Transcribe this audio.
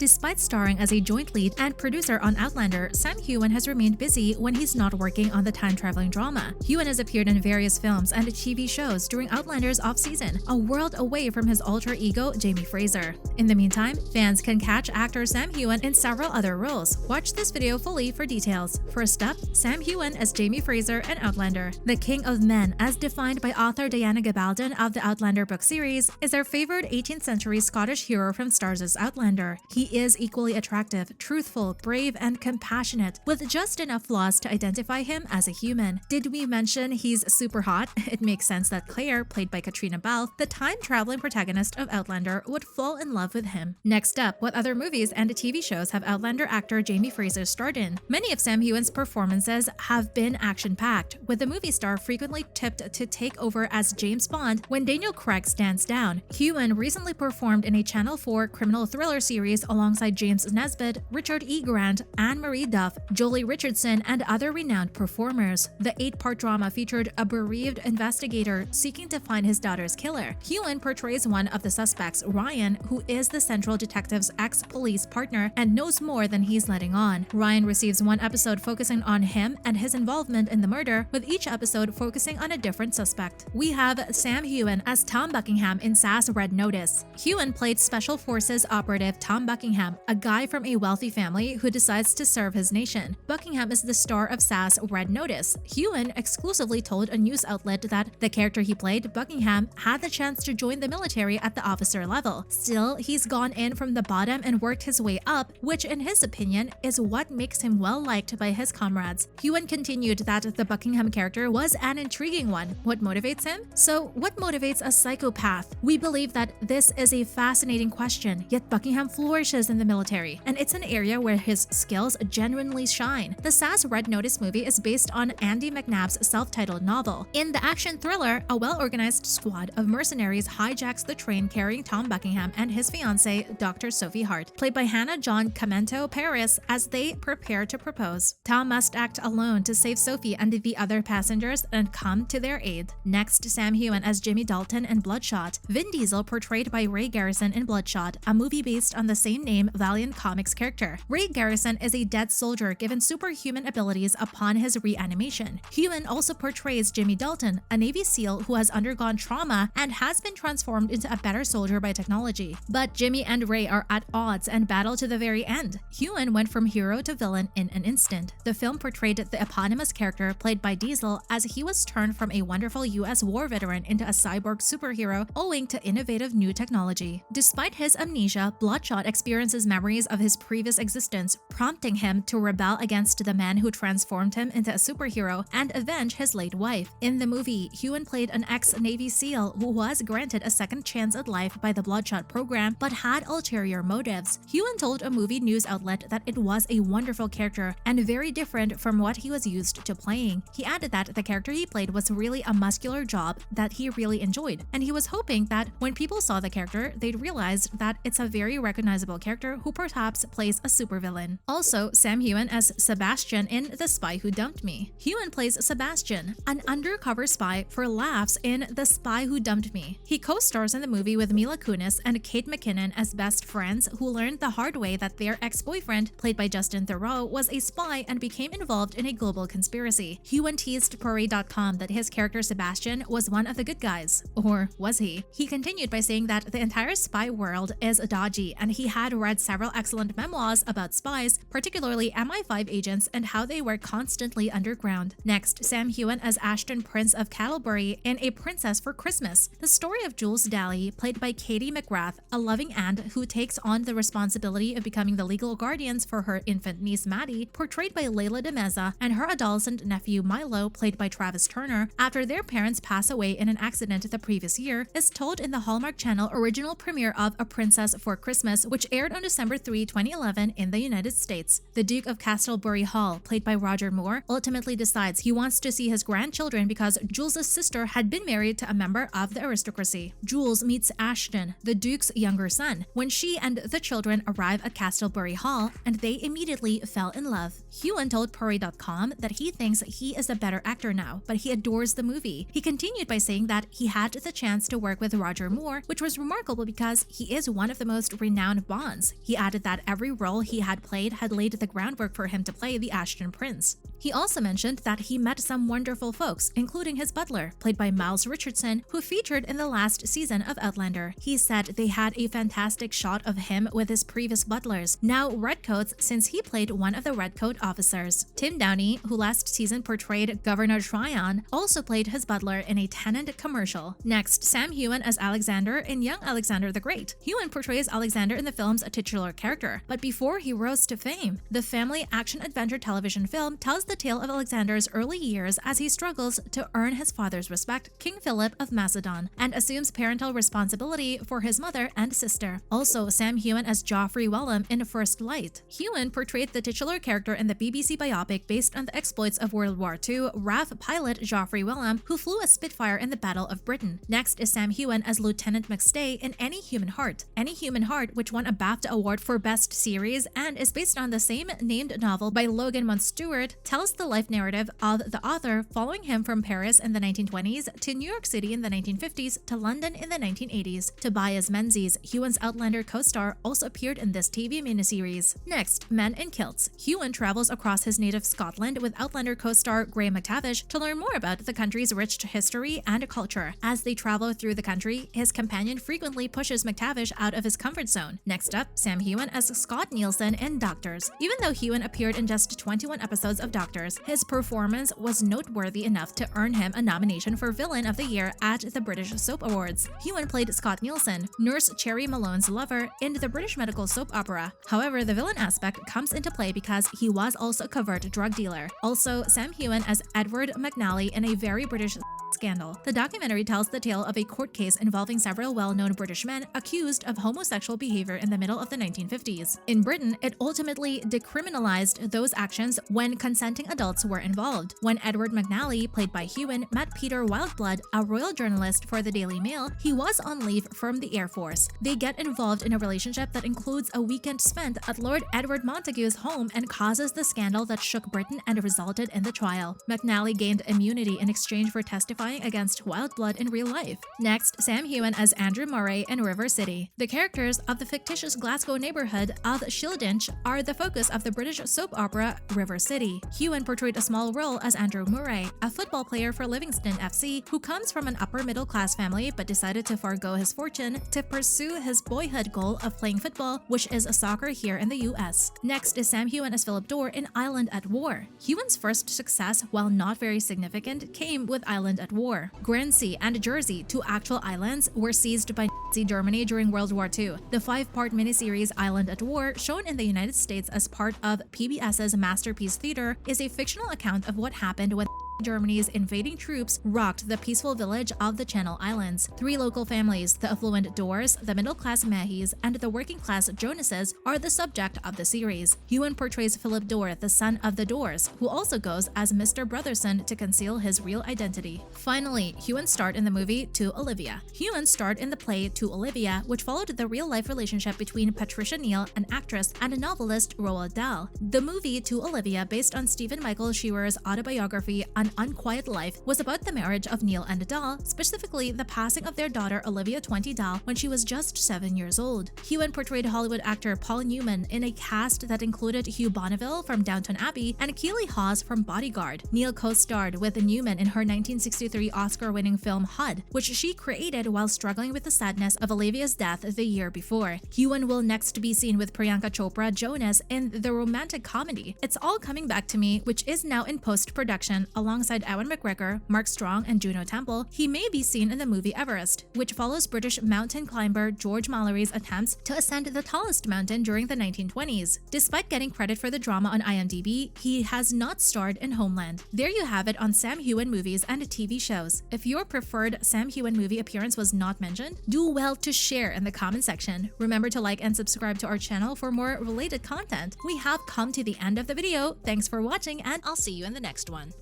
Despite starring as a joint lead and producer on Outlander, Sam Heughan has remained busy when he's not working on the time-traveling drama. Heughan has appeared in various films and TV shows during Outlander's off-season, a world away from his alter ego Jamie Fraser. In the meantime, fans can catch actor Sam Heughan in several other roles. Watch this video fully for details. First up, Sam Heughan as Jamie Fraser in Outlander. The King of Men, as defined by author Diana Gabaldon of the Outlander book series, is our favorite 18th century Scottish hero from Starz' Outlander. He is equally attractive, truthful, brave, and compassionate, with just enough flaws to identify him as a human. Did we mention he's super hot? It makes sense that Claire, played by Katrina Balfe, the time-traveling protagonist of Outlander, would fall in love with him. Next up, what other movies and TV shows have Outlander actor Jamie Fraser starred in? Many of Sam Heughan's performances have been action-packed, with the movie star frequently tipped to take over as James Bond when Daniel Craig stands down. Heughan recently performed in a Channel 4 criminal thriller series alongside James Nesbitt, Richard E. Grant, Anne-Marie Duff, Jolie Richardson, and other renowned performers. The 8-part drama featured a bereaved investigator seeking to find his daughter's killer. Heughan portrays one of the suspects, Ryan, who is the central detective's ex-police partner and knows more than he's letting on. Ryan receives one episode focusing on him and his involvement in the murder, with each episode focusing on a different suspect. We have Sam Heughan as Tom Buckingham in SAS Red Notice. Heughan played Special Forces operative Tom Buckingham, a guy from a wealthy family who decides to serve his nation. Buckingham is the star of SAS Red Notice. Heughan exclusively told a news outlet that the character he played, Buckingham, had the chance to join the military at the officer level. Still, he's gone in from the bottom and worked his way up, which in his opinion is what makes him well liked by his comrades. Heughan continued that the Buckingham character was an intriguing one. What motivates him? So, what motivates a psychopath? We believe that this is a fascinating question, yet Buckingham flourishes in the military, and it's an area where his skills genuinely shine. The SAS Red Notice movie is based on Andy McNabb's self-titled novel. In the action thriller, a well-organized squad of mercenaries hijacks the train carrying Tom Buckingham and his fiancée, Dr. Sophie Hart, played by Hannah John Camento Paris, as they prepare to propose. Tom must act alone to save Sophie and the other passengers and come to their aid. Next, Sam Heughan as Jimmy Dalton in Bloodshot. Vin Diesel portrayed by Ray Garrison in Bloodshot, a movie based on the same-name Valiant Comics character. Ray Garrison is a dead soldier given superhuman abilities upon his reanimation. Heughan also portrays Jimmy Dalton, a Navy SEAL who has undergone trauma and has been transformed into a better soldier by technology. But Jimmy and Ray are at odds and battle to the very end. Heughan went from hero to villain in an instant. The film portrayed the eponymous character played by Diesel as he was turned from a wonderful US war veteran into a cyborg superhero owing to innovative new technology. Despite his amnesia, Bloodshot experiences memories of his previous existence, prompting him to rebel against the man who transformed him into a superhero and avenge his late wife. In the movie, Heughan played an ex-Navy SEAL who was granted a second chance at life by the Bloodshot program but had ulterior motives. Heughan told a movie news outlet that it was a wonderful character and very different from what he was used to playing. He added that the character he played was really a muscular job that he really enjoyed, and he was hoping that when people saw the character, they'd realize that it's a very recognizable character who perhaps plays a supervillain. Also, Sam Heughan as Sebastian in The Spy Who Dumped Me. Heughan plays Sebastian, an undercover spy for laughs in The Spy Who Dumped Me. He co-stars in the movie with Mila Kunis and Kate McKinnon as best friends who learned the hard way that their ex-boyfriend, played by Justin Theroux, was a spy and became involved in a global conspiracy. Heughan teased Parade.com that his character Sebastian was one of the good guys. Or was he? He continued by saying that the entire spy world is dodgy, and he had read several excellent memoirs about spies, particularly MI5 agents, and how they were constantly underground. Next, Sam Heughan as Ashton Prince of Castlebury in A Princess for Christmas. The story of Jules Daly, played by Katie McGrath, a loving aunt who takes on the responsibility of becoming the legal guardians for her infant niece Maddie, portrayed by Layla DeMeza, and her adolescent nephew Milo, played by Travis Turner, after their parents pass away in an accident the previous year, is told in the Hallmark Channel original premiere of A Princess for Christmas, which aired on December 3, 2011 in the United States. The Duke of Castlebury Hall, played by Roger Moore, ultimately decides he wants to see his grandchildren because Jules' sister had been married to a member of the aristocracy. Jules meets Ashton, the Duke's younger son, when she and the children arrive at Castlebury Hall, and they immediately fell in love. Heughan told Parade.com that he thinks he is a better actor now, but he adores the movie. He continued by saying that he had the chance to work with Roger Moore, which was remarkable because he is one of the most renowned Bonds months. He added that every role he had played had laid the groundwork for him to play the Ashton Prince. He also mentioned that he met some wonderful folks, including his butler, played by Miles Richardson, who featured in the last season of Outlander. He said they had a fantastic shot of him with his previous butlers, now redcoats, since he played one of the redcoat officers. Tim Downey, who last season portrayed Governor Tryon, also played his butler in a Tennant commercial. Next, Sam Heughan as Alexander in Young Alexander the Great. Heughan portrays Alexander in the film's titular character, but before he rose to fame, the family action-adventure television film tells the tale of Alexander's early years as he struggles to earn his father's respect, King Philip of Macedon, and assumes parental responsibility for his mother and sister. Also, Sam Heughan as Joffrey Wellham in First Light. Heughan portrayed the titular character in the BBC biopic based on the exploits of World War II RAF pilot Joffrey Wellham, who flew a Spitfire in the Battle of Britain. Next is Sam Heughan as Lieutenant McStay in Any Human Heart. Any Human Heart, which won a BAFTA award for Best Series and is based on the same named novel by Logan Mount-Stewart, tells the life narrative of the author, following him from Paris in the 1920s to New York City in the 1950s to London in the 1980s. Tobias Menzies, Heughan's Outlander co-star, also appeared in this TV miniseries. Next, Men in Kilts. Heughan travels across his native Scotland with Outlander co-star Graham McTavish to learn more about the country's rich history and culture. As they travel through the country, his companion frequently pushes McTavish out of his comfort zone. Next up, Sam Heughan as Scott Nielsen in Doctors. Even though Heughan appeared in just 21 episodes of Doctors, his performance was noteworthy enough to earn him a nomination for Villain of the Year at the British Soap Awards. Heughan played Scott Nielsen, Nurse Cherry Malone's lover, in the British medical soap opera. However, the villain aspect comes into play because he was also a covert drug dealer. Also, Sam Heughan as Edward McNally in a very British scandal. The documentary tells the tale of a court case involving several well-known British men accused of homosexual behavior in the middle of the 1950s. In Britain, it ultimately decriminalized those actions when consenting adults were involved. When Edward McNally, played by Heughan, met Peter Wildblood, a royal journalist for the Daily Mail, he was on leave from the Air Force. They get involved in a relationship that includes a weekend spent at Lord Edward Montagu's home and causes the scandal that shook Britain and resulted in the trial. McNally gained immunity in exchange for testifying against Wildblood in real life. Next, Sam Heughan as Andrew Murray in River City. The characters of the fictitious Glasgow neighborhood of Shoreditch are the focus of the British soap opera River City. Heughan portrayed a small role as Andrew Murray, a football player for Livingston FC who comes from an upper middle class family but decided to forego his fortune to pursue his boyhood goal of playing football, which is soccer here in the US. Next is Sam Heughan as Philip Dorr in Island at War. Heughan's first success, while not very significant, came with Island at War. Guernsey and Jersey, two actual islands, were seized by Nazi Germany during World War II. The 5-part miniseries Island at War, shown in the United States as part of PBS's Masterpiece Theater, is a fictional account of what happened when Germany's invading troops rocked the peaceful village of the Channel Islands. 3 local families, the affluent Doors, the middle-class Mahis, and the working-class Jonases, are the subject of the series. Heughan portrays Philip Dorr, the son of the Doors, who also goes as Mr. Brotherson to conceal his real identity. Finally, Heughan starred in the movie To Olivia. Heughan starred in the play To Olivia, which followed the real-life relationship between Patricia Neal, an actress, and a novelist, Roald Dahl. The movie To Olivia, based on Stephen Michael Shearer's autobiography An Unquiet Life, was about the marriage of Neal and Dahl, specifically the passing of their daughter Olivia 20 Dahl when she was just 7 years old. Heughan portrayed Hollywood actor Paul Newman in a cast that included Hugh Bonneville from Downton Abbey and Keely Hawes from Bodyguard. Neal co-starred with Newman in her 1963 Oscar-winning film HUD, which she created while struggling with the sadness of Olivia's death the year before. Heughan will next be seen with Priyanka Chopra Jonas in the romantic comedy It's All Coming Back to Me, which is now in post-production. Alongside Ewan McGregor, Mark Strong, and Juno Temple, he may be seen in the movie Everest, which follows British mountain climber George Mallory's attempts to ascend the tallest mountain during the 1920s. Despite getting credit for the drama on IMDb, he has not starred in Homeland. There you have it on Sam Heughan movies and TV shows. If your preferred Sam Heughan movie appearance was not mentioned, do well to share in the comment section. Remember to like and subscribe to our channel for more related content. We have come to the end of the video. Thanks for watching, and I'll see you in the next one.